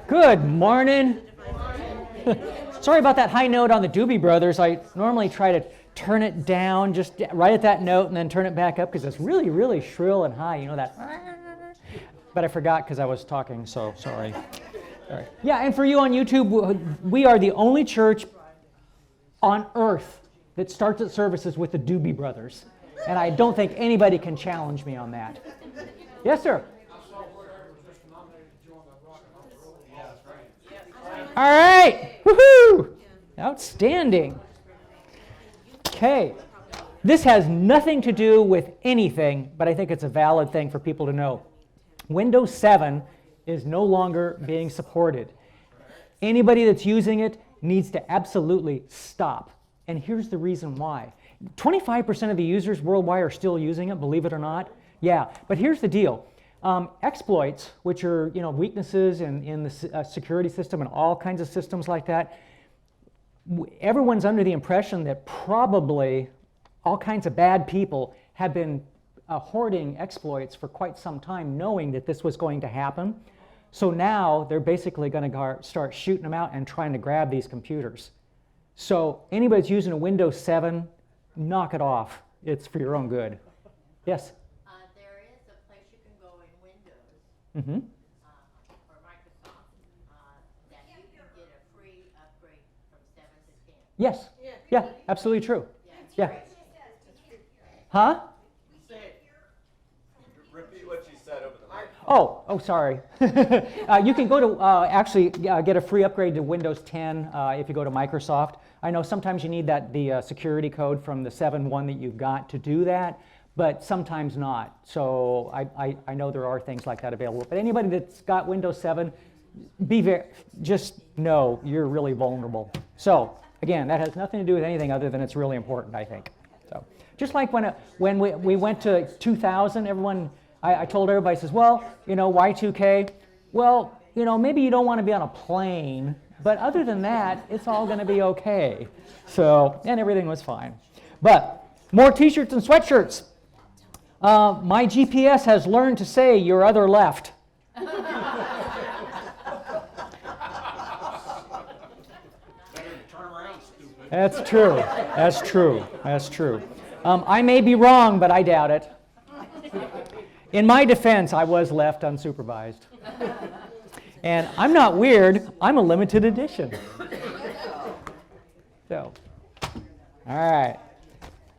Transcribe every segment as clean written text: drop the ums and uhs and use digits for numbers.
Good morning. Sorry about that high note on the Doobie Brothers. I normally try to turn it down just right at that note and then turn it back up because it's really, really shrill and high. You know that? But I forgot because I was talking, so sorry. All right. Yeah, and for you on YouTube, we are the only church on earth that starts its services with the Doobie Brothers. And I don't think anybody can challenge me on that. Yes, sir. All right. Woohoo! Outstanding. Okay. This has nothing to do with anything, but I think it's a valid thing for people to know. Windows 7 is no longer being supported. Anybody that's using it needs to absolutely stop. And here's the reason why. 25% of the users worldwide are still using it, believe it or not. Yeah, but here's the deal. Exploits, which are weaknesses in the security system and all kinds of systems like that, everyone's under the impression that probably all kinds of bad people have been hoarding exploits for quite some time, knowing that this was going to happen. So now they're basically going to start shooting them out and trying to grab these computers. So anybody that's using a Windows 7, knock it off. It's for your own good. Yes? There is a place you can go in Windows or Microsoft that you can get a free upgrade from 7 to 10. Yes. Yeah, absolutely true. Yeah. Huh? Repeat what you said over the mic. Oh, sorry. You can go to actually get a free upgrade to Windows 10 if you go to Microsoft. I know sometimes you need the security code from the 7.1 that you've got to do that, but sometimes not. So I know there are things like that available. But anybody that's got Windows 7, just know you're really vulnerable. So again, that has nothing to do with anything other than it's really important, I think. So just like when we went to 2000, everyone. I told everybody, says, well, Y2K, well, maybe you don't want to be on a plane, but other than that, it's all going to be okay. So, and everything was fine. But more t-shirts and sweatshirts. My GPS has learned to say your other left. That's true. That's true. That's true. I may be wrong, but I doubt it. In my defense, I was left unsupervised. And I'm not weird, I'm a limited edition. So, all right.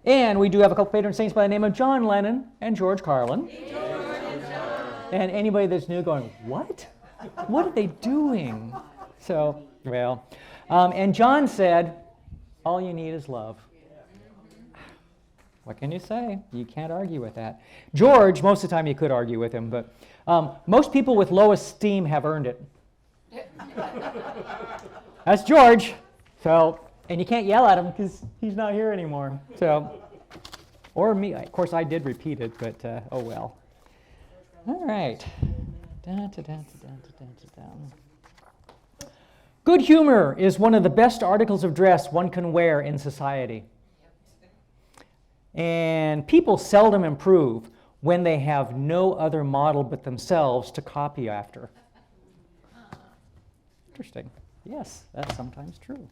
And we do have a couple patron saints by the name of John Lennon and George Carlin. And anybody that's new going, what? What are they doing? So, well, and John said, all you need is love. What can you say? You can't argue with that. George, most of the time you could argue with him, but most people with low esteem have earned it. That's George. So, and you can't yell at him because he's not here anymore. So, or me. Of course, I did repeat it, but oh well. All right. Good humor is one of the best articles of dress one can wear in society. And people seldom improve when they have no other model but themselves to copy after. Interesting. Yes, that's sometimes true.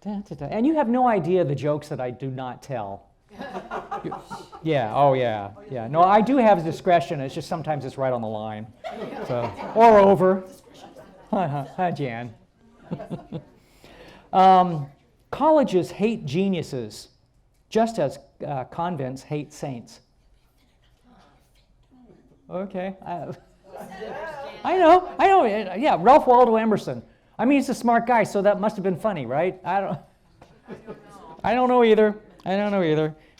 And you have no idea the jokes that I do not tell. Yeah, oh yeah, yeah. No, I do have discretion. It's just sometimes it's right on the line. So, or over. Hi, Jan. Colleges hate geniuses, just as convents hate saints. Okay. I know. Yeah, Ralph Waldo Emerson. I mean, he's a smart guy, so that must have been funny, right? I don't know either.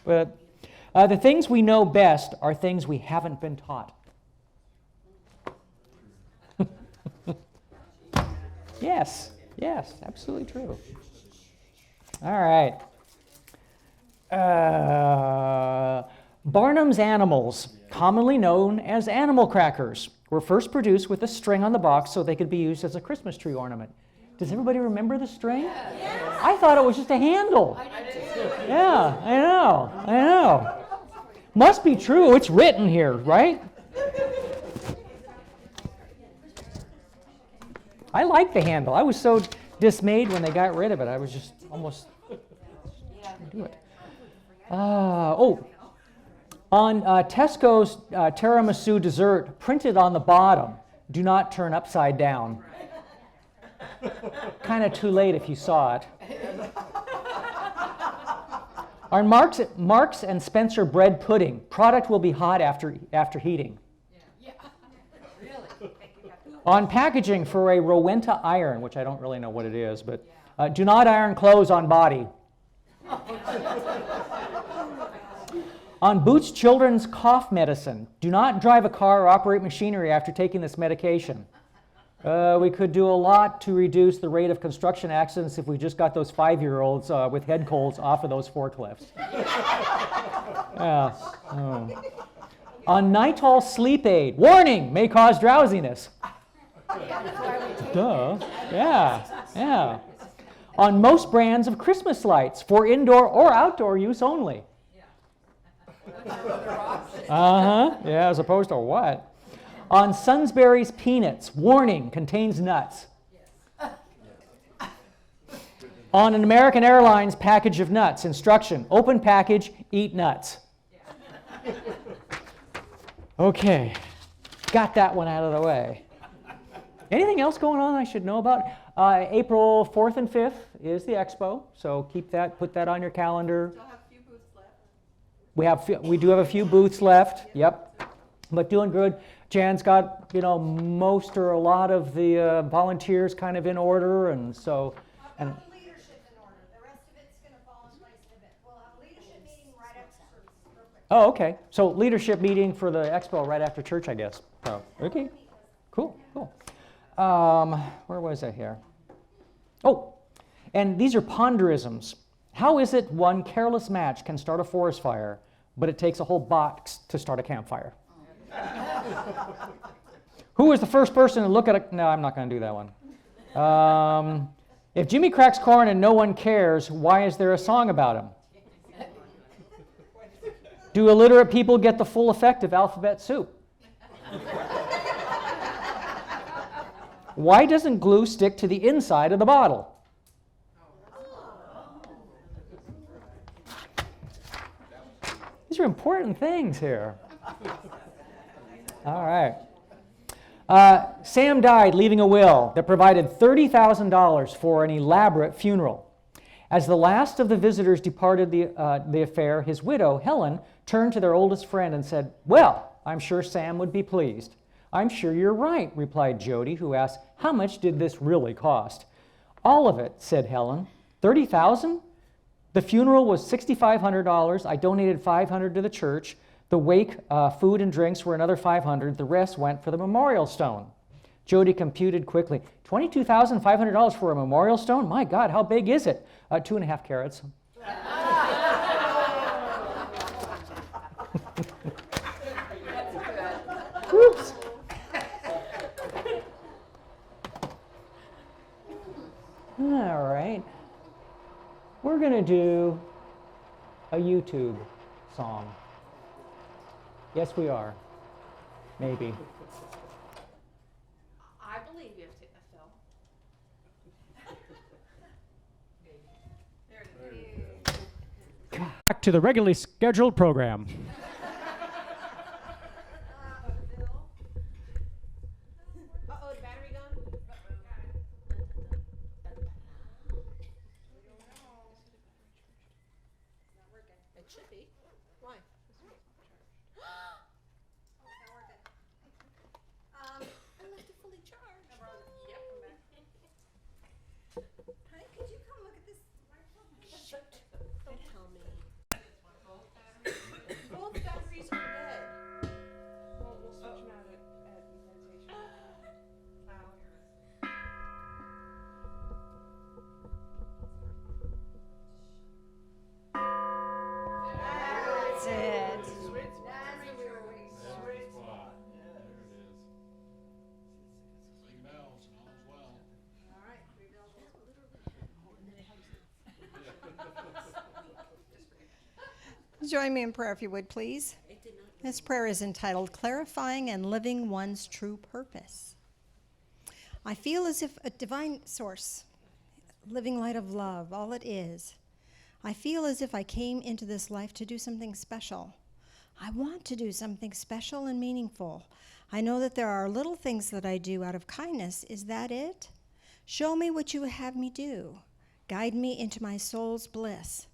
But the things we know best are things we haven't been taught. Yes, absolutely true. All right. Barnum's animals, commonly known as animal crackers, were first produced with a string on the box so they could be used as a Christmas tree ornament. Does everybody remember the string? Yes. I thought it was just a handle. I did too. Yeah, I know. Must be true. It's written here, right? I like the handle. I was so dismayed when they got rid of it. I was just almost do it. On Tesco's tiramisu dessert, printed on the bottom, do not turn upside down. Kind of too late if you saw it. On Marks and Spencer bread pudding, product will be hot after heating. On packaging for a Rowenta iron, which I don't really know what it is, but do not iron clothes on body. On Boots Children's cough medicine, do not drive a car or operate machinery after taking this medication. We could do a lot to reduce the rate of construction accidents if we just got those 5-year-olds with head colds off of those forklifts. Yeah. Oh. On Nitol sleep aid, warning, may cause drowsiness. Duh. Yeah. On most brands of Christmas lights, for indoor or outdoor use only. Yeah, as opposed to what? On Sainsbury's peanuts, warning, contains nuts. On an American Airlines package of nuts, instruction, open package, eat nuts. Okay, got that one out of the way. Anything else going on I should know about? April 4th and 5th is the expo, so put that on your calendar. Still have a few booths left. We do have a few booths left, yep, but doing good. Jan's got, most or a lot of the volunteers kind of in order, and so. I've got the leadership in order. The rest of it's going to fall in place in a bit. We'll have a leadership meeting right after service. Real quick. Oh, okay. So leadership meeting for the expo right after church, I guess. Oh, okay. Cool. Where was I here? Oh, and these are ponderisms. How is it one careless match can start a forest fire, but it takes a whole box to start a campfire? Who was the first person to look at a... No, I'm not going to do that one. If Jimmy cracks corn and no one cares, why is there a song about him? Do illiterate people get the full effect of alphabet soup? Why doesn't glue stick to the inside of the bottle? These are important things here. All right. Sam died leaving a will that provided $30,000 for an elaborate funeral. As the last of the visitors departed the affair, his widow, Helen, turned to their oldest friend and said, "Well, I'm sure Sam would be pleased." "I'm sure you're right," replied Jody, who asked, "How much did this really cost?" "All of it," said Helen. $30,000? The funeral was $6,500. I donated $500 to the church. The wake, food and drinks were another $500. The rest went for the memorial stone. Jody computed quickly. $22,500 for a memorial stone? My God, how big is it? 2.5 carats. Oops. All right. We're going to do a YouTube song. Yes, we are. Maybe. I believe you, Phil. There it is. Back to the regularly scheduled program. Uh-oh, is battery gone? It should be. Why? I left it fully charged. Yep, I'm back. Honey, could you come look at this? Shoot. Don't tell me. Both batteries are dead. Well, we'll switch them out at meditation. That's it. Join me in prayer if you would, please. This prayer is entitled Clarifying and Living One's True Purpose. I feel as if a divine source, living light of love, all it is. I feel as if I came into this life to do something special. I want to do something special and meaningful. I know that there are little things that I do out of kindness. Is that it? Show me what you would have me do. Guide me into my soul's bliss.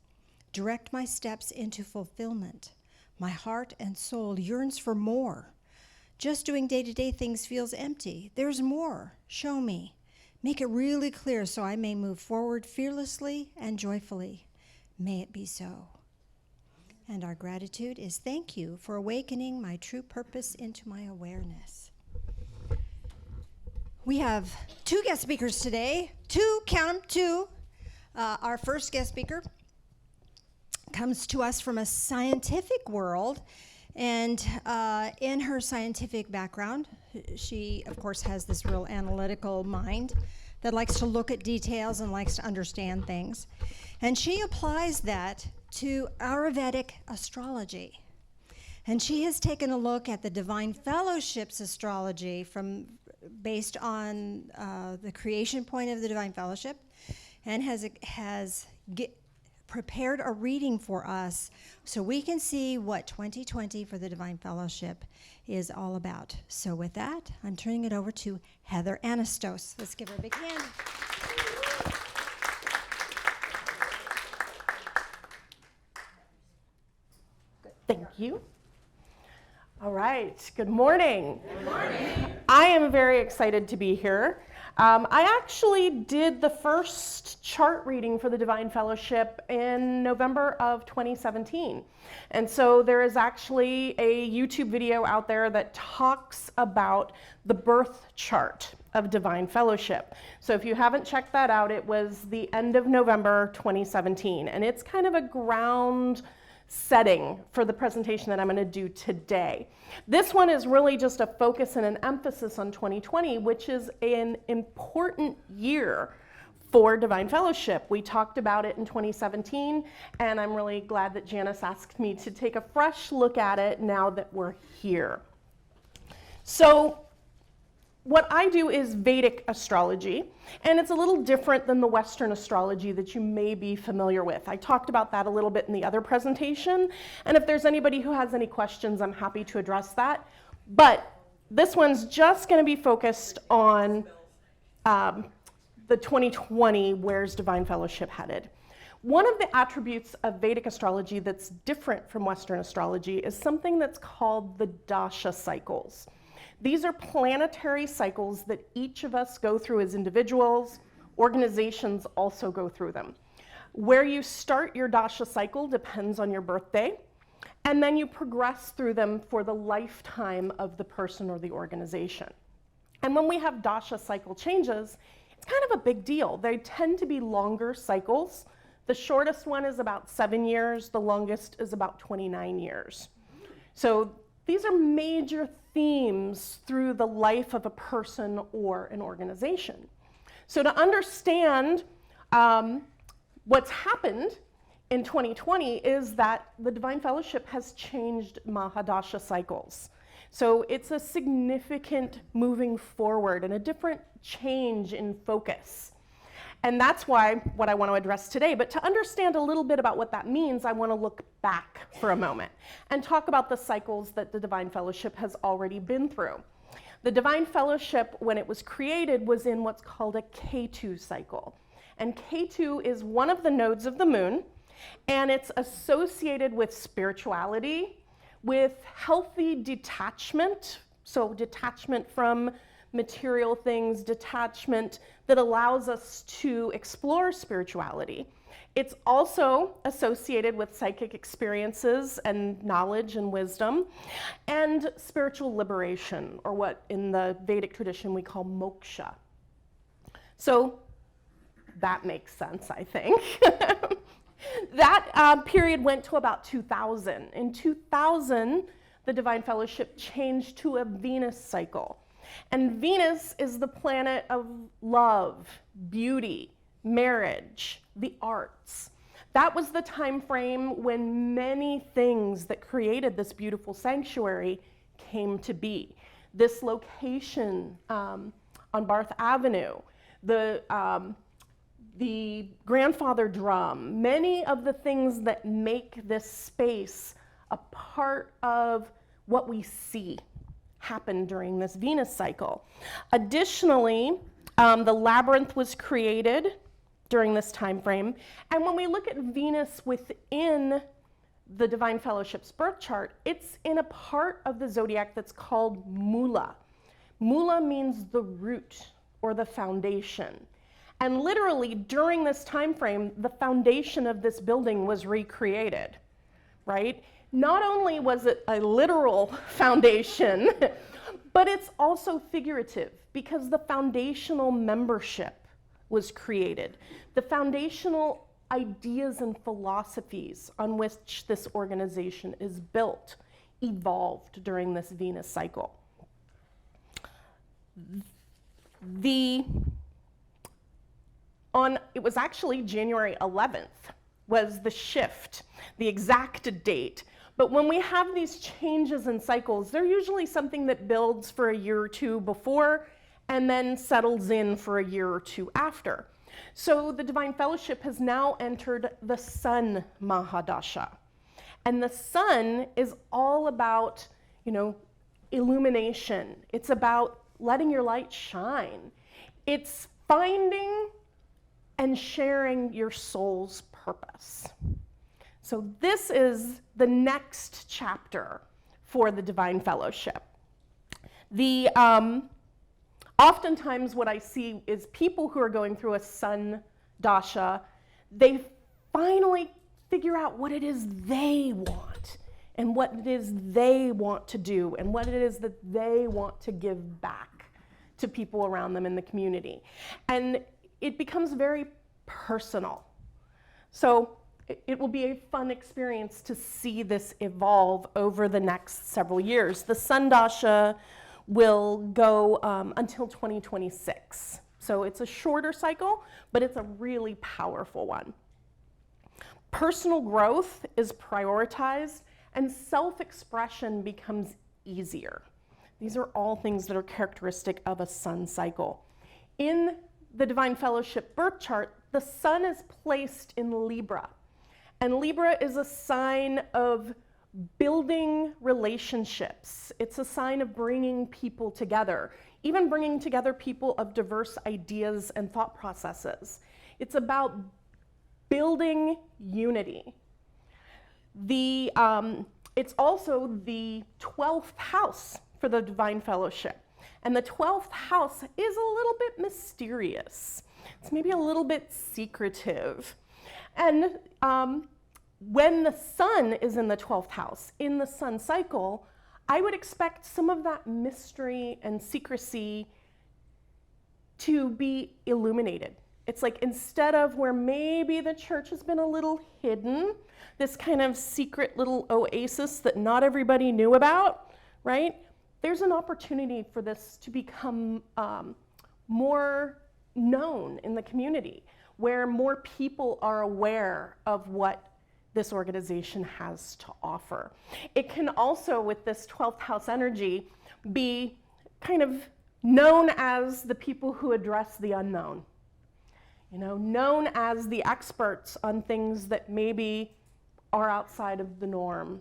Direct my steps into fulfillment. My heart and soul yearns for more. Just doing day-to-day things feels empty. There's more. Show me. Make it really clear so I may move forward fearlessly and joyfully. May it be so. And our gratitude is thank you for awakening my true purpose into my awareness. We have 2 guest speakers today. 2, count them, 2. Our first guest speaker comes to us from a scientific world. And in her scientific background, she, of course, has this real analytical mind that likes to look at details and likes to understand things. And she applies that to Ayurvedic astrology. And she has taken a look at the Divine Fellowship's astrology based on the creation point of the Divine Fellowship, and has prepared a reading for us so we can see what 2020 for the Divine Fellowship is all about. So with that, I'm turning it over to Heather Anastos. Let's give her a big hand. Thank you. All right, good morning. Good morning. I am very excited to be here. I actually did the first chart reading for the Divine Fellowship in November of 2017. And so there is actually a YouTube video out there that talks about the birth chart of Divine Fellowship. So if you haven't checked that out, it was the end of November 2017. And it's kind of a ground setting for the presentation that I'm going to do today. This one is really just a focus and an emphasis on 2020, which is an important year for Divine Fellowship. We talked about it in 2017, and I'm really glad that Janice asked me to take a fresh look at it now that we're here. So what I do is Vedic astrology, and it's a little different than the Western astrology that you may be familiar with. I talked about that a little bit in the other presentation, and if there's anybody who has any questions, I'm happy to address that. But this one's just going to be focused on the 2020, where's Divine Fellowship headed. One of the attributes of Vedic astrology that's different from Western astrology is something that's called the dasha cycles. These are planetary cycles that each of us go through as individuals. Organizations also go through them. Where you start your dasha cycle depends on your birthday, and then you progress through them for the lifetime of the person or the organization. And when we have dasha cycle changes, it's kind of a big deal. They tend to be longer cycles. The shortest one is about 7 years. The longest is about 29 years. So these are major themes through the life of a person or an organization. So to understand what's happened in 2020 is that the Divine Fellowship has changed Mahadasha cycles. So it's a significant moving forward and a different change in focus. And that's why what I want to address today. But to understand a little bit about what that means, I want to look back for a moment and talk about the cycles that the Divine Fellowship has already been through. The Divine Fellowship, when it was created, was in what's called a K2 cycle. And K2 is one of the nodes of the moon, and it's associated with spirituality, with healthy detachment, so detachment from material things, detachment that allows us to explore spirituality. It's also associated with psychic experiences and knowledge and wisdom, and spiritual liberation, or what in the Vedic tradition we call moksha. So that makes sense, I think. That period went to about 2000. In 2000, the Divine Fellowship changed to a Venus cycle. And Venus is the planet of love, beauty, marriage, the arts. That was the time frame when many things that created this beautiful sanctuary came to be. This location on Barth Avenue, the grandfather drum, many of the things that make this space a part of what we see happen during this Venus cycle. Additionally, the labyrinth was created during this time frame, and when we look at Venus within the Divine Fellowship's birth chart, it's in a part of the zodiac that's called Mula. Mula means the root or the foundation. And literally during this time frame, the foundation of this building was recreated, right? Not only was it a literal foundation, but it's also figurative because the foundational membership was created. The foundational ideas and philosophies on which this organization is built evolved during this Venus cycle. It was actually January 11th was the shift, the exact date. But when we have these changes in cycles, they're usually something that builds for a year or two before and then settles in for a year or two after. So the Divine Fellowship has now entered the Sun Mahadasha. And the sun is all about, illumination. It's about letting your light shine. It's finding and sharing your soul's purpose. So this is the next chapter for the Divine Fellowship. Oftentimes what I see is people who are going through a sun dasha, they finally figure out what it is they want and what it is they want to do and what it is that they want to give back to people around them in the community. And it becomes very personal. So it will be a fun experience to see this evolve over the next several years. The Sun Dasha will go until 2026. So it's a shorter cycle, but it's a really powerful one. Personal growth is prioritized and self-expression becomes easier. These are all things that are characteristic of a sun cycle. In the Divine Fellowship birth chart, the sun is placed in Libra. And Libra is a sign of building relationships. It's a sign of bringing people together, even bringing together people of diverse ideas and thought processes. It's about building unity. It's also the 12th house for the Divine Fellowship. And the 12th house is a little bit mysterious. It's maybe a little bit secretive. And when the sun is in the 12th house, in the sun cycle, I would expect some of that mystery and secrecy to be illuminated. It's like instead of where maybe the church has been a little hidden, this kind of secret little oasis that not everybody knew about, right? There's an opportunity for this to become more known in the community, where more people are aware of what this organization has to offer. It can also, with this 12th house energy, be kind of known as the people who address the unknown. Known as the experts on things that maybe are outside of the norm,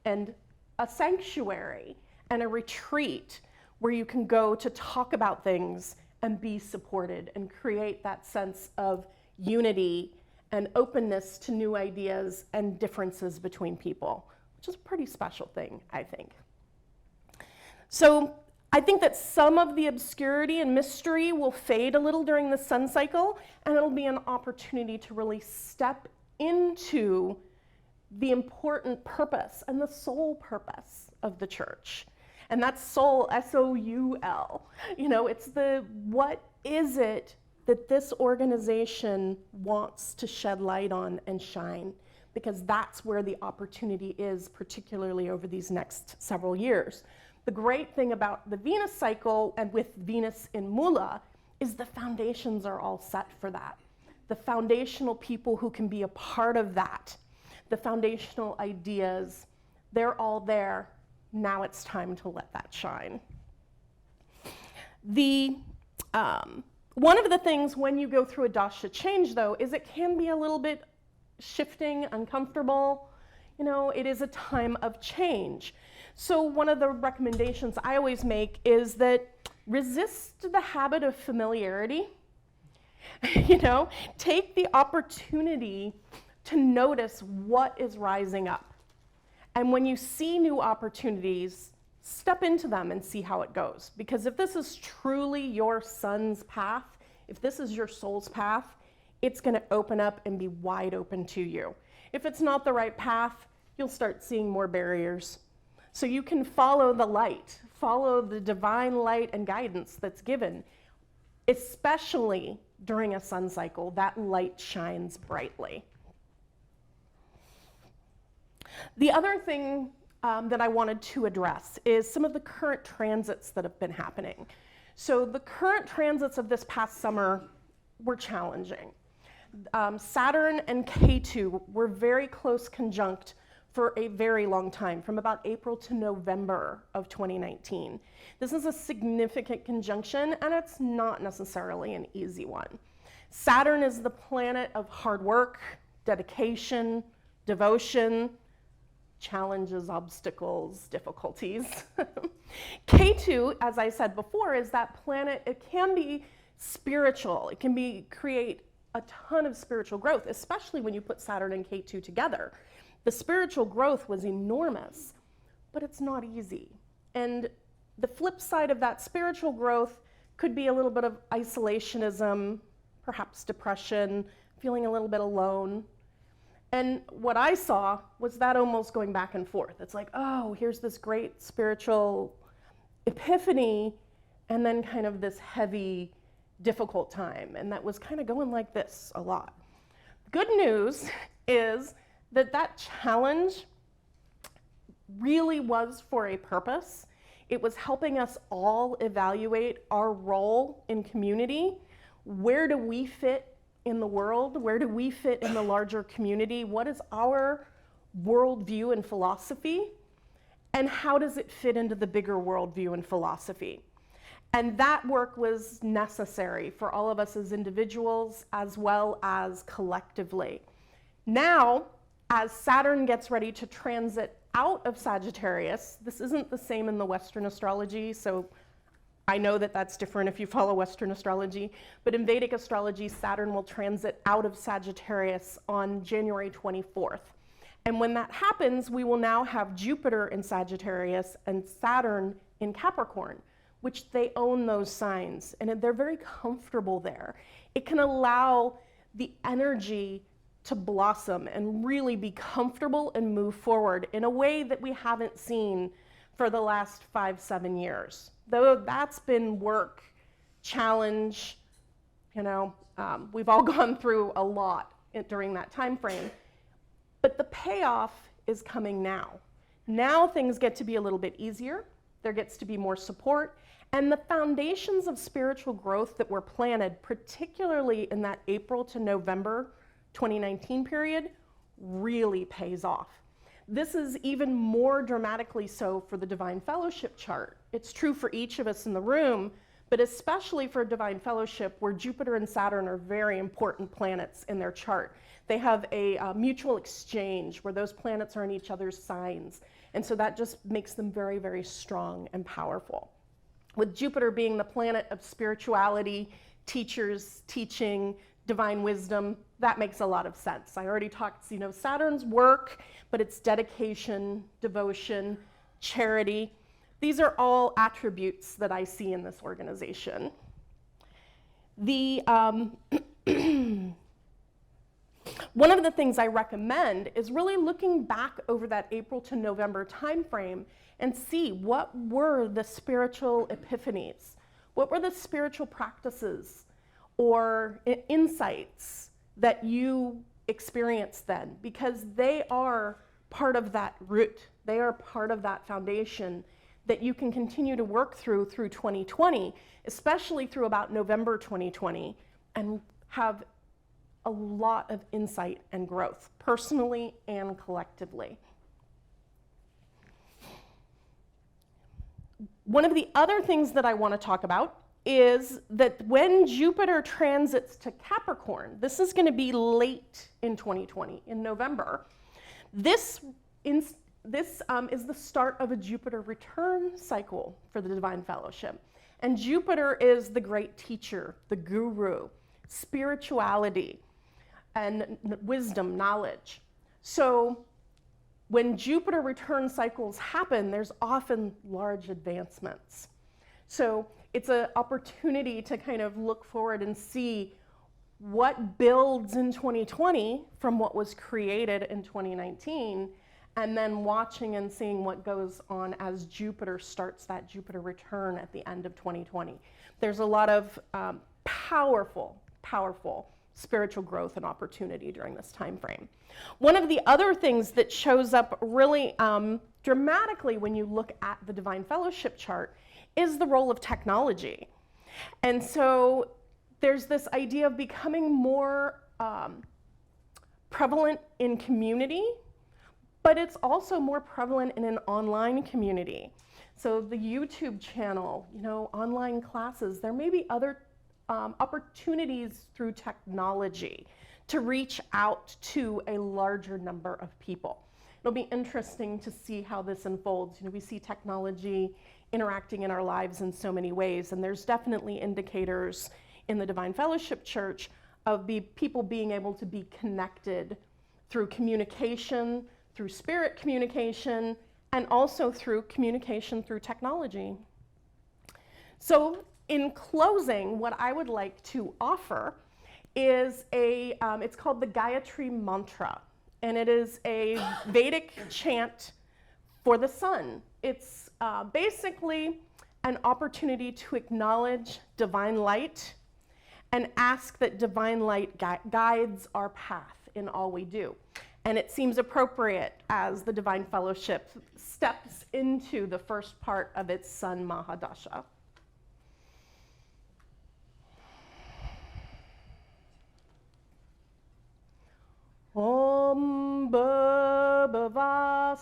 and a sanctuary and a retreat where you can go to talk about things and be supported and create that sense of unity and openness to new ideas and differences between people, which is a pretty special thing, I think. So I think that some of the obscurity and mystery will fade a little during the sun cycle, and it'll be an opportunity to really step into the important purpose and the soul purpose of the church. And that's soul, S-O-U-L. It's what is it that this organization wants to shed light on and shine? Because that's where the opportunity is, particularly over these next several years. The great thing about the Venus cycle and with Venus in Mula is the foundations are all set for that. The foundational people who can be a part of that, the foundational ideas, they're all there. Now it's time to let that shine. The One of the things when you go through a dasha change, though, is it can be a little bit shifting, uncomfortable. You know, it is a time of change. So one of the recommendations I always make is that resist the habit of familiarity. You know, take the opportunity to notice what is rising up. And when you see new opportunities, step into them and see how it goes. Because if this is truly your son's path, if this is your soul's path, it's going to open up and be wide open to you. If it's not the right path, you'll start seeing more barriers. So you can follow the light, follow the divine light and guidance that's given. Especially during a sun cycle, that light shines brightly. The other thing that I wanted to address is some of the current transits that have been happening. So the current transits of this past summer were challenging. Saturn and K2 were very close conjunct for a very long time, from about April to November of 2019. This is a significant conjunction, and it's not necessarily an easy one. Saturn is the planet of hard work, dedication, devotion, challenges, obstacles, difficulties. K2, as I said before, is that planet. It can be spiritual. It can create a ton of spiritual growth, especially when you put Saturn and K2 together. The spiritual growth was enormous, but it's not easy. And the flip side of that spiritual growth could be a little bit of isolationism, perhaps depression, feeling a little bit alone. And what I saw was that almost going back and forth. It's like, oh, here's this great spiritual epiphany, and then kind of this heavy, difficult time. And that was kind of going like this a lot. Good news is that challenge really was for a purpose. It was helping us all evaluate our role in community. Where do we fit in the world? Where do we fit in the larger community? What is our worldview and philosophy? And how does it fit into the bigger worldview and philosophy? And that work was necessary for all of us as individuals as well as collectively. Now, as Saturn gets ready to transit out of Sagittarius, this isn't the same in the Western astrology, so I know that that's different if you follow Western astrology, but in Vedic astrology, Saturn will transit out of Sagittarius on January 24th. And when that happens, we will now have Jupiter in Sagittarius and Saturn in Capricorn, which they own those signs, and they're very comfortable there. It can allow the energy to blossom and really be comfortable and move forward in a way that we haven't seen for the last 5-7 years. Though that's been work, challenge, we've all gone through a lot during that time frame. But the payoff is coming now. Now things get to be a little bit easier. There gets to be more support. And the foundations of spiritual growth that were planted, particularly in that April to November 2019 period, really pays off. This is even more dramatically so for the Divine Fellowship chart. It's true for each of us in the room, but especially for Divine Fellowship, where Jupiter and Saturn are very important planets in their chart. They have a mutual exchange where those planets are in each other's signs. And so that just makes them very, very strong and powerful. With Jupiter being the planet of spirituality, teachers, teaching, divine wisdom, that makes a lot of sense. I already talked, Saturn's work, but it's dedication, devotion, charity. These are all attributes that I see in this organization. One of the things I recommend is really looking back over that April to November timeframe and see what were the spiritual epiphanies, what were the spiritual practices or insights that you experienced then, because they are part of that root. They are part of that foundation that you can continue to work through 2020, especially through about November 2020, and have a lot of insight and growth, personally and collectively. One of the other things that I want to talk about is that when Jupiter transits to Capricorn, this is going to be late in 2020, in November, this is the start of a Jupiter return cycle for the Divine Fellowship. And Jupiter is the great teacher, the guru, spirituality, and wisdom, knowledge. So when Jupiter return cycles happen, there's often large advancements. So it's an opportunity to kind of look forward and see what builds in 2020 from what was created in 2019, and then watching and seeing what goes on as Jupiter starts that Jupiter return at the end of 2020. There's a lot of powerful spiritual growth and opportunity during this time frame. One of the other things that shows up really dramatically when you look at the Divine Fellowship chart is the role of technology. And so there's this idea of becoming more prevalent in community, but it's also more prevalent in an online community. So the YouTube channel, online classes, there may be other opportunities through technology to reach out to a larger number of people. It'll be interesting to see how this unfolds. We see technology interacting in our lives in so many ways, and there's definitely indicators in the Divine Fellowship Church of people being able to be connected through communication, through spirit communication, and also through communication through technology. So in closing, what I would like to offer is it's called the Gayatri Mantra, and it is a Vedic chant for the sun. It's basically an opportunity to acknowledge divine light and ask that divine light guides our path in all we do. And it seems appropriate as the Divine Fellowship steps into the first part of its Sun Mahadasha. Om Bhava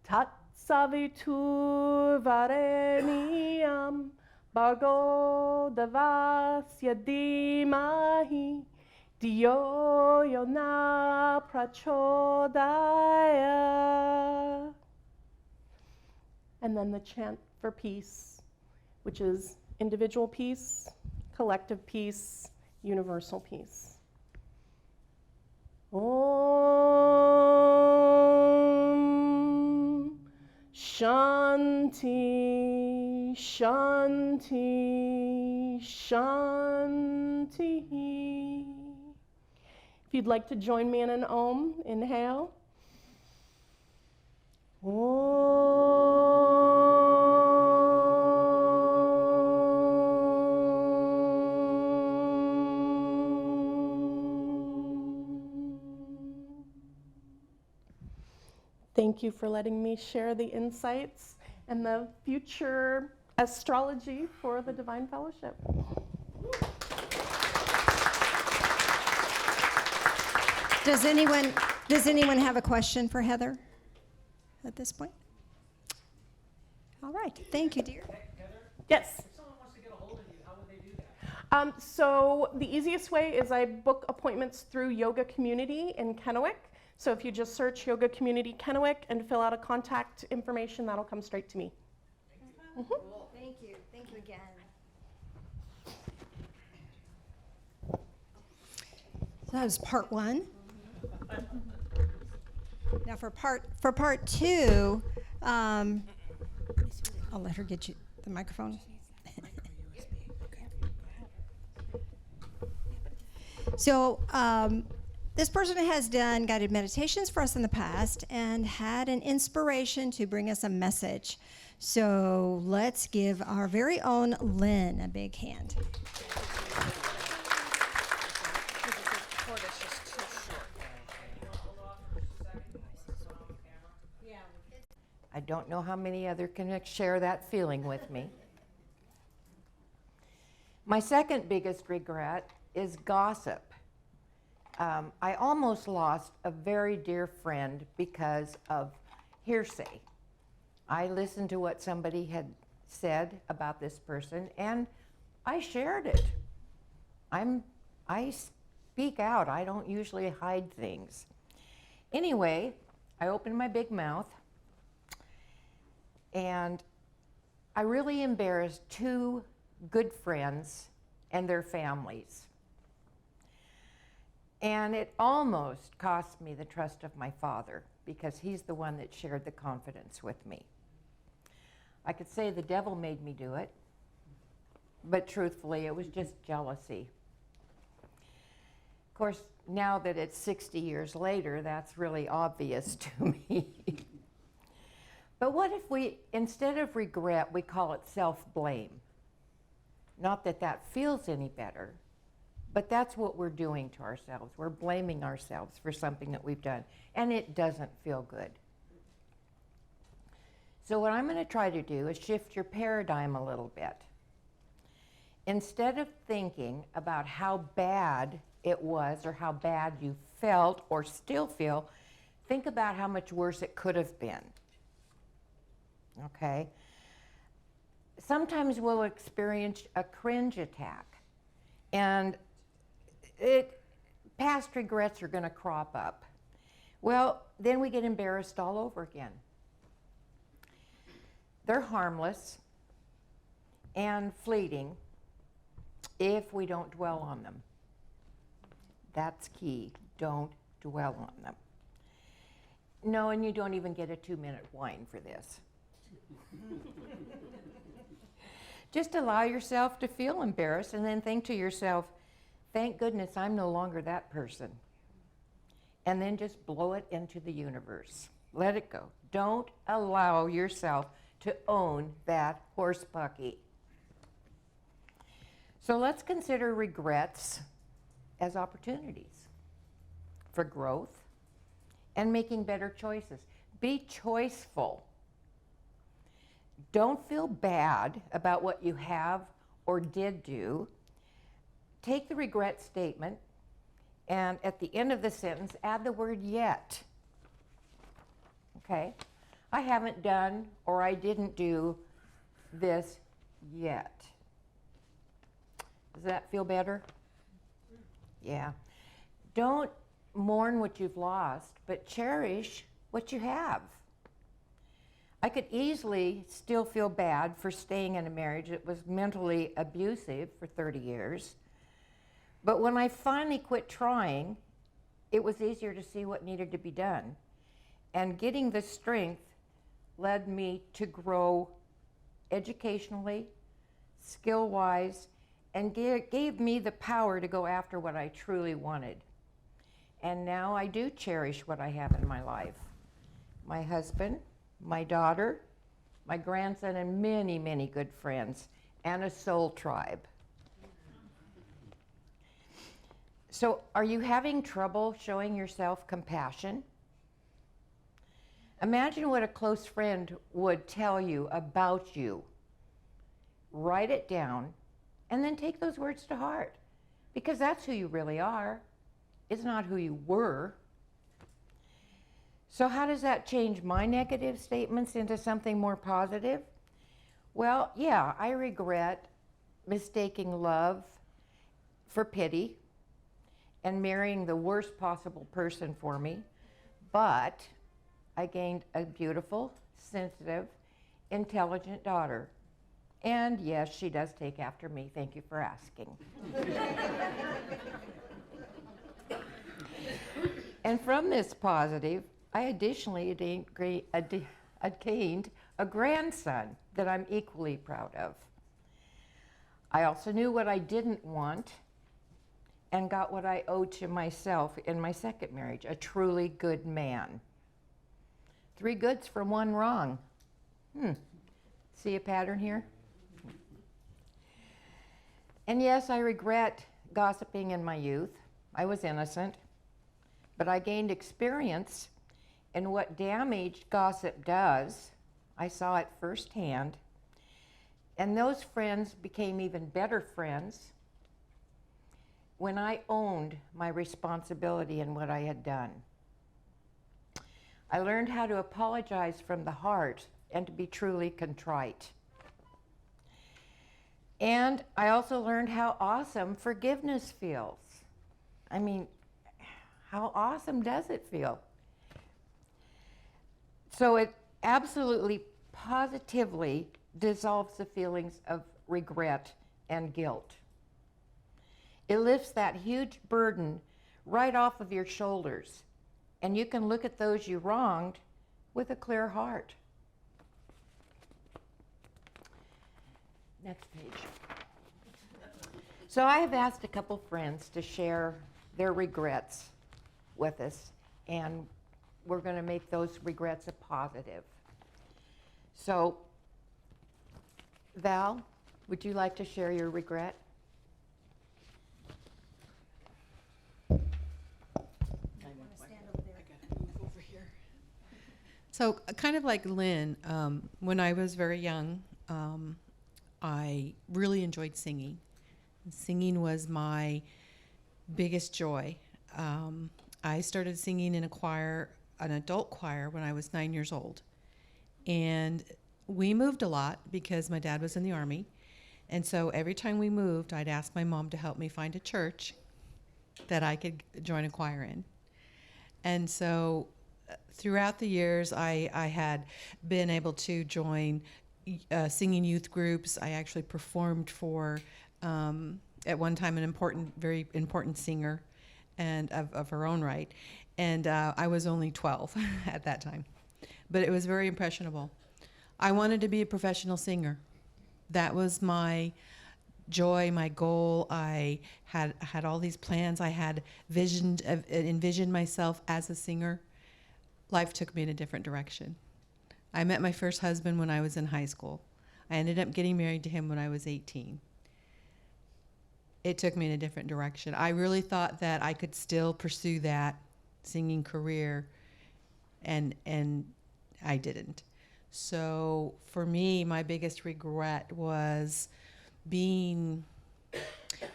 Tat Savitur Vareniyam Bhargo Devasya Dhimahi Diyo Yona Prachodaya. And then the chant for peace, which is individual peace, collective peace, universal peace. Om Shanti, Shanti, Shanti. If you'd like to join me in an Om, inhale. Thank you for letting me share the insights and the future astrology for the Divine Fellowship. Does anyone have a question for Heather at this point? All right. Thank you, dear. Yes. If someone wants to get a hold of you, how would they do that? So the easiest way is I book appointments through Yoga Community in Kennewick. So if you just search Yoga Community Kennewick and fill out a contact information, that'll come straight to me. Mm-hmm. Cool. Thank you. Thank you again. So that was part one. Now for part two, I'll let her get you the microphone. So this person has done guided meditations for us in the past and had an inspiration to bring us a message. So let's give our very own Lynn a big hand. I don't know how many others can share that feeling with me. My second biggest regret is gossip. I almost lost a very dear friend because of hearsay. I listened to what somebody had said about this person, and I shared it. I speak out. I don't usually hide things. Anyway, I opened my big mouth, and I really embarrassed two good friends and their families. And it almost cost me the trust of my father, because he's the one that shared the confidence with me. I could say the devil made me do it, but truthfully, it was just jealousy. Of course, now that it's 60 years later, that's really obvious to me. But what if we, instead of regret, we call it self-blame? Not that that feels any better, but that's what we're doing to ourselves. We're blaming ourselves for something that we've done, and it doesn't feel good. So what I'm going to try to do is shift your paradigm a little bit. Instead of thinking about how bad it was or how bad you felt or still feel, think about how much worse it could have been. Okay? Sometimes we'll experience a cringe attack, and past regrets are going to crop up. Well, then we get embarrassed all over again. They're harmless and fleeting if we don't dwell on them. That's key. Don't dwell on them. No, and you don't even get a 2-minute whine for this. Just allow yourself to feel embarrassed and then think to yourself, thank goodness I'm no longer that person. And then just blow it into the universe. Let it go. Don't allow yourself to own that horse bucky. So let's consider regrets as opportunities for growth and making better choices. Be choiceful. Don't feel bad about what you have or did do. Take the regret statement and at the end of the sentence, add the word yet. Okay? I haven't done or I didn't do this yet. Does that feel better? Yeah. Don't mourn what you've lost, but cherish what you have. I could easily still feel bad for staying in a marriage that was mentally abusive for 30 years. But when I finally quit trying, it was easier to see what needed to be done. And getting the strength led me to grow educationally, skill-wise, and gave me the power to go after what I truly wanted. And now I do cherish what I have in my life. My husband, my daughter, my grandson, and many, many good friends, and a soul tribe. So are you having trouble showing yourself compassion? Imagine what a close friend would tell you about you. Write it down, and then take those words to heart, because that's who you really are. It's not who you were. So how does that change my negative statements into something more positive? Well, yeah, I regret mistaking love for pity and marrying the worst possible person for me, but I gained a beautiful, sensitive, intelligent daughter. And yes, she does take after me. Thank you for asking. And from this positive, I additionally attained a grandson that I'm equally proud of. I also knew what I didn't want and got what I owed to myself in my second marriage, a truly good man. 3 goods from 1 wrong. See a pattern here? And yes, I regret gossiping in my youth. I was innocent, but I gained experience in what damaged gossip does. I saw it firsthand, and those friends became even better friends when I owned my responsibility in what I had done. I learned how to apologize from the heart and to be truly contrite. And I also learned how awesome forgiveness feels. I mean, how awesome does it feel? So it absolutely, positively dissolves the feelings of regret and guilt. It lifts that huge burden right off of your shoulders, and you can look at those you wronged with a clear heart. Next page. So I have asked a couple friends to share their regrets with us, and we're going to make those regrets a positive. So, Val, would you like to share your regret? So, kind of like Lynn, when I was very young, I really enjoyed singing. Singing was my biggest joy. I started singing in a choir, an adult choir, when I was 9 years old. And we moved a lot because my dad was in the Army. And so every time we moved, I'd ask my mom to help me find a church that I could join a choir in. And so throughout the years, I had been able to join singing youth groups. I actually performed for, at one time, an very important singer and of her own right. And I was only 12 at that time. But it was very impressionable. I wanted to be a professional singer. That was my joy, my goal. I had all these plans. I had envisioned myself as a singer. Life took me in a different direction. I met my first husband when I was in high school. I ended up getting married to him when I was 18. It took me in a different direction. I really thought that I could still pursue that singing career, and I didn't. So for me, my biggest regret was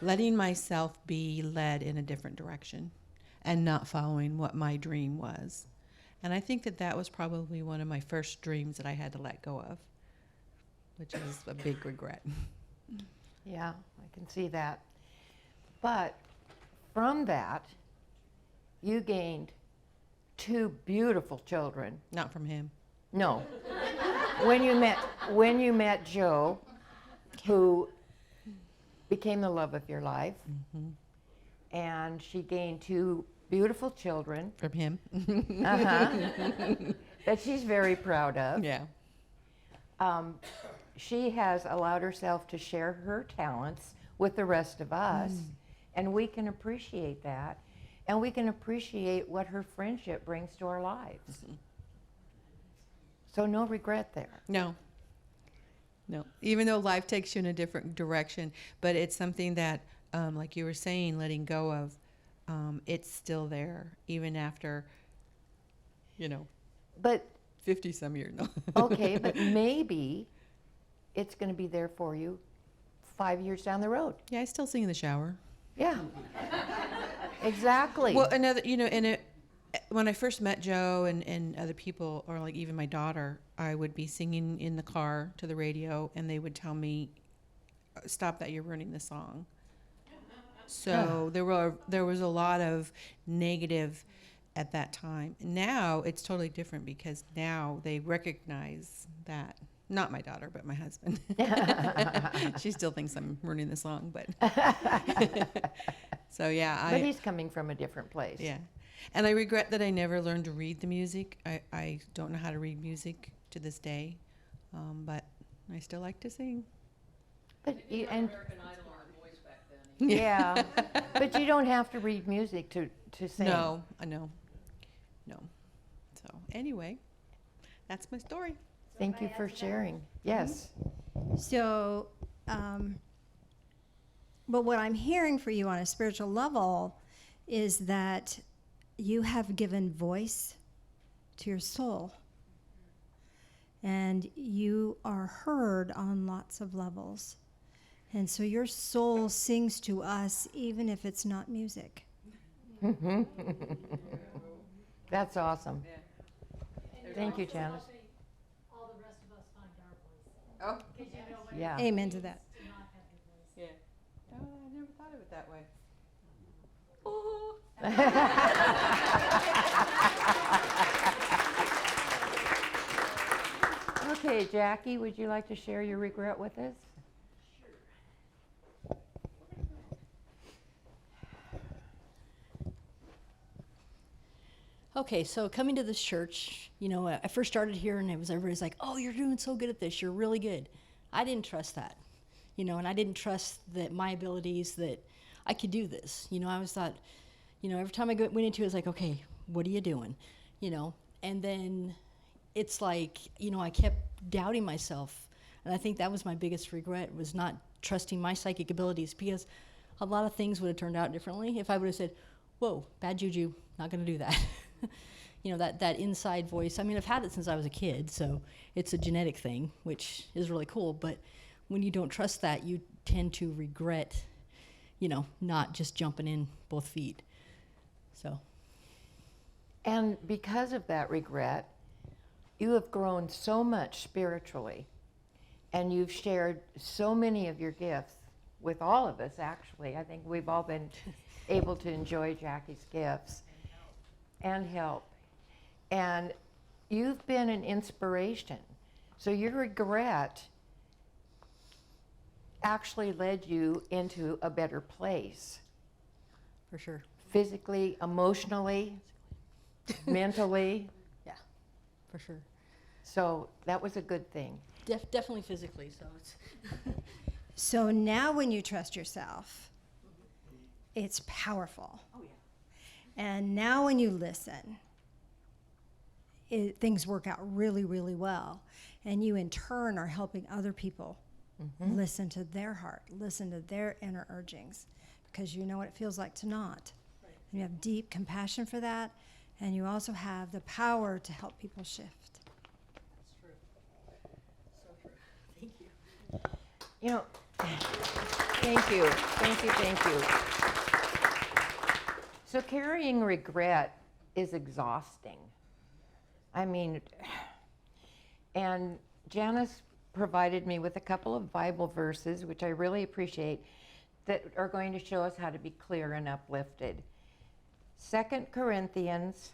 letting myself be led in a different direction and not following what my dream was. And I think that was probably one of my first dreams that I had to let go of, which is a big regret. Yeah, I can see that. But from that, you gained 2 beautiful children. Not from him. No. When you met Joe, who became the love of your life, and she gained 2 beautiful children. From him. That she's very proud of. Yeah. She has allowed herself to share her talents with the rest of us, and we can appreciate that, and we can appreciate what her friendship brings to our lives. So no regret there. No. Even though life takes you in a different direction, but it's something that, like you were saying, letting go of, it's still there, even after, But 50 some years. No. okay, but maybe it's going to be there for you 5 years down the road. Yeah, I still sing in the shower. Yeah. Exactly. Well, when I first met Joe and other people, or like even my daughter, I would be singing in the car to the radio, and they would tell me, "Stop that! You're ruining the song." So there was a lot of negative at that time. Now it's totally different because now they recognize that. Not my daughter, but my husband. She still thinks I'm ruining the song, but so yeah. But he's coming from a different place. Yeah. And I regret that I never learned to read the music. I don't know how to read music to this day, but I still like to sing. But yeah, but you don't have to read music to sing. No, I know. No. So anyway, that's my story. Thank you for sharing. Yes. So, but what I'm hearing for you on a spiritual level is that you have given voice to your soul. And you are heard on lots of levels. And so your soul sings to us even if it's not music. That's awesome. Thank you, Janice. All the rest of us find our voice. Yeah. Amen to that. of it that way. Okay, Jackie, would you like to share your regret with us? Okay, so coming to this church, you know, I first started here and everybody's like, oh, you're doing so good at this, you're really good. I didn't trust that, you know, and I didn't trust that my abilities, that I could do this. You know, I always thought, you know, every time I went into it, it's like, okay, what are you doing? You know, and then it's like, you know, I kept doubting myself. And I think that was my biggest regret, was not trusting my psychic abilities, because a lot of things would have turned out differently if I would have said, whoa, bad juju, not going to do that. You know, that inside voice. I mean, I've had it since I was a kid, so it's a genetic thing, which is really cool. But when you don't trust that, you tend to regret, you know, not just jumping in both feet. So. And because of that regret, you have grown so much spiritually, and you've shared so many of your gifts with all of us, actually. I think we've all been able to enjoy Jackie's gifts and help. And you've been an inspiration. So your regret actually led you into a better place. For sure. Physically, emotionally, mentally. Yeah, for sure. So that was a good thing. Definitely physically, so it's. So now when you trust yourself, it's powerful. Oh, yeah. And now when you listen, things work out really, really well. And you in turn are helping other people listen to their heart, listen to their inner urgings, because you know what it feels like to not. Right. And you have deep compassion for that, and you also have the power to help people shift. That's true. So true. Thank you. You know, thank you, thank you, thank you. So carrying regret is exhausting. I mean, and Janice provided me with a couple of Bible verses, which I really appreciate, that are going to show us how to be clear and uplifted. 2 Corinthians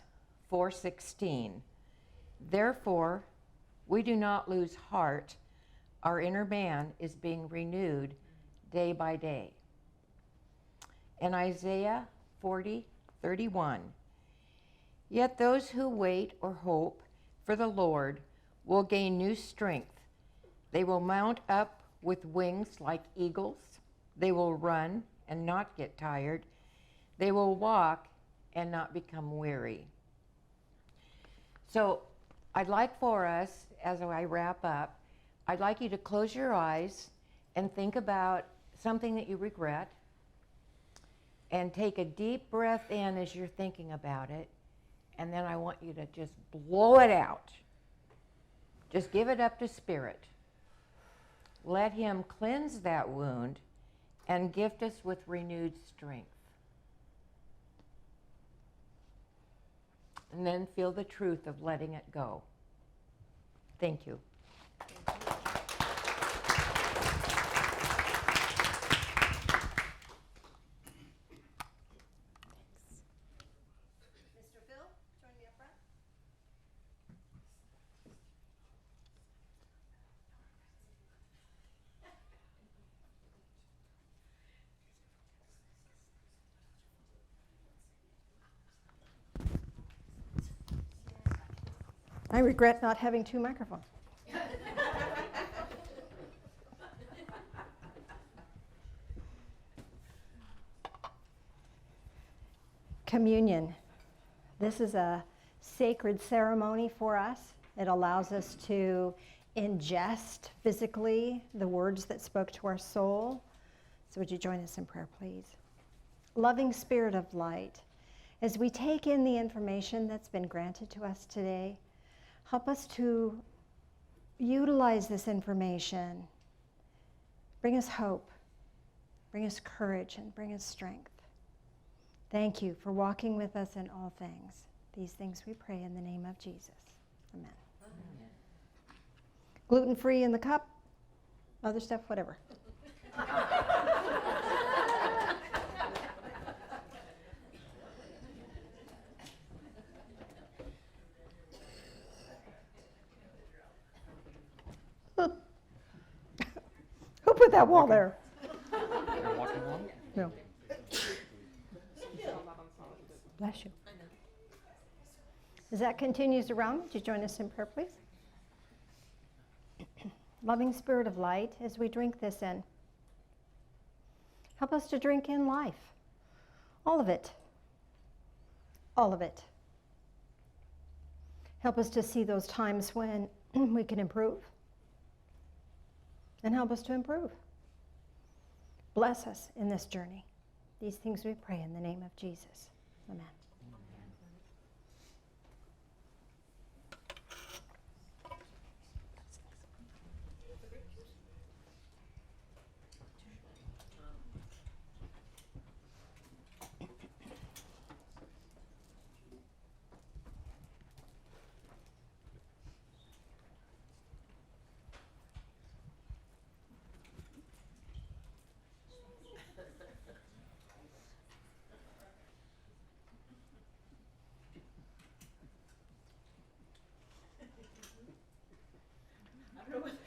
4:16. Therefore, we do not lose heart. Our inner man is being renewed day by day. And Isaiah 40:31. Yet those who wait or hope for the Lord will gain new strength. They will mount up with wings like eagles. They will run and not get tired. They will walk and not become weary. So I'd like for us, as I wrap up, I'd like you to close your eyes and think about something that you regret, and take a deep breath in as you're thinking about it, and then I want you to just blow it out. Just give it up to Spirit. Let Him cleanse that wound and gift us with renewed strength. And then feel the truth of letting it go. Thank you. Mr. Phil, join me up front. I regret not having two microphones. Communion. This is a sacred ceremony for us. It allows us to ingest physically the words that spoke to our soul. So would you join us in prayer, please? Loving Spirit of light, as we take in the information that's been granted to us today, help us to utilize this information. Bring us hope, bring us courage, and bring us strength. Thank you for walking with us in all things. These things we pray in the name of Jesus. Amen. Amen. Gluten-free in the cup, other stuff, whatever. put that wall there. You're walking along? No. Bless you. As that continues around, would you join us in prayer, please? Loving Spirit of light, as we drink this in, help us to drink in life. All of it. All of it. Help us to see those times when we can improve. And help us to improve. Bless us in this journey. These things we pray in the name of Jesus. Amen.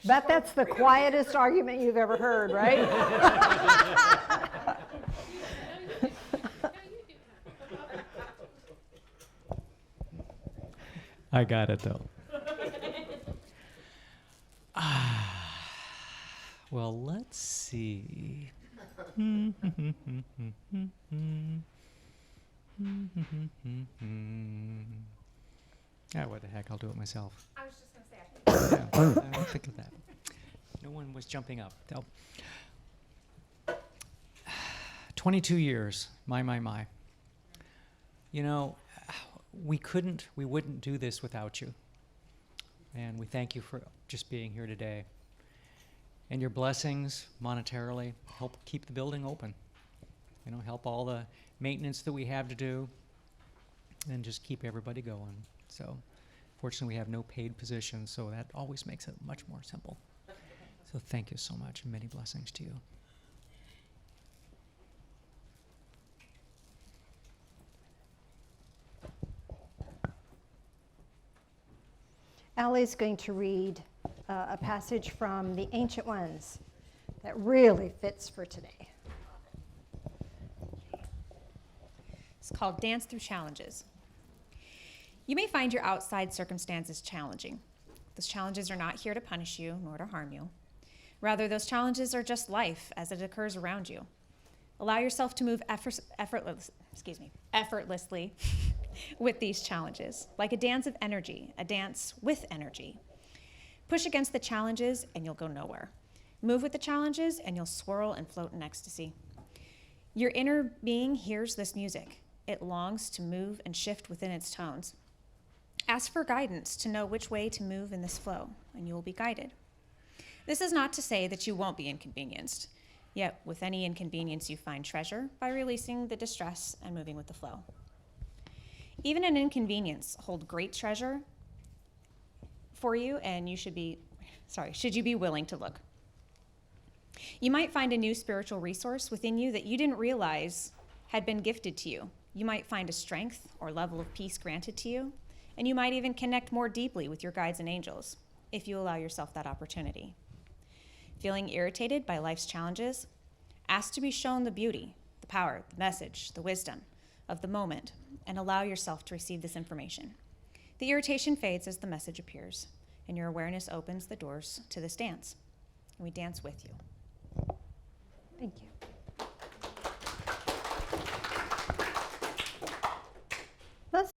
Bet that's the quietest argument you've ever heard, right? I got it though. Well, let's see. What the heck? I'll do it myself. I was just going to say, I think I don't think of that. No one was jumping up. 22 years. My. You know, we wouldn't do this without you. And we thank you for just being here today. And your blessings monetarily help keep the building open. You know, help all the maintenance that we have to do and just keep everybody going. So fortunately we have no paid positions, so that always makes it much more simple. So thank you so much and many blessings to you. Allie's going to read a passage from the Ancient Ones that really fits for today. it's called Dance Through Challenges. You may find your outside circumstances challenging. Those challenges are not here to punish you nor to harm you. Rather, those challenges are just life as it occurs around you. Allow yourself to move effortlessly with these challenges, like a dance of energy, a dance with energy. Push against the challenges and you'll go nowhere. Move with the challenges and you'll swirl and float in ecstasy. Your inner being hears this music. It longs to move and shift within its tones. Ask for guidance to know which way to move in this flow, and you will be guided. This is not to say that you won't be inconvenienced. Yet, with any inconvenience, you find treasure by releasing the distress and moving with the flow. Even an inconvenience holds great treasure for you, and should you be willing to look. You might find a new spiritual resource within you that you didn't realize had been gifted to you. You might find a strength or level of peace granted to you, and you might even connect more deeply with your guides and angels if you allow yourself that opportunity. Feeling irritated by life's challenges? Ask to be shown the beauty, the power, the message, the wisdom of the moment, and allow yourself to receive this information. The irritation fades as the message appears, and your awareness opens the doors to this dance. And we dance with you. Thank you.